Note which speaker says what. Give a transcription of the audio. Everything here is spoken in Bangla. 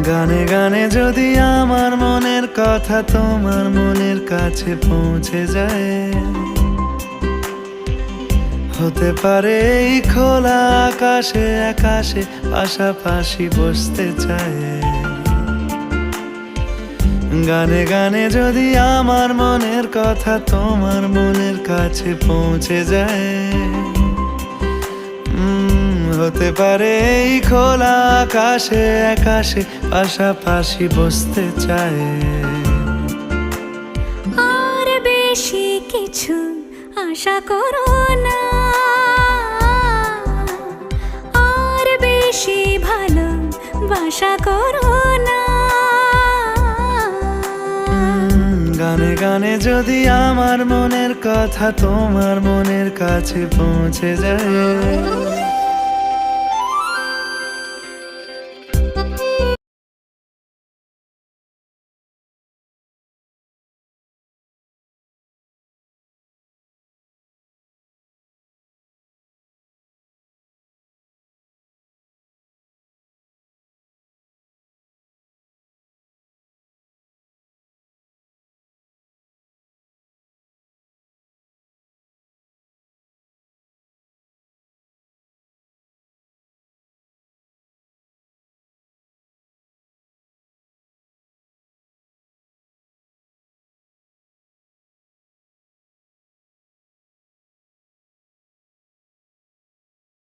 Speaker 1: গানে গানে যদি আমার মনের কথা তোমার মনের কাছে পৌঁছে যায়, হতে পারে এই খোলা আকাশে আকাশে পাশাপাশি বসতে চায়। গানে গানে যদি আমার মনের কথা তোমার মনের কাছে পৌঁছে যায়, হতে পারে এই খোলা আকাশে আকাশে পাশাপাশি বসতে চায়।
Speaker 2: আর বেশি কিছু আশা করো না, আর বেশি ভালোবাসা করো না।
Speaker 1: গানে গানে যদি আমার মনের কথা তোমার মনের কাছে পৌঁছে যায়,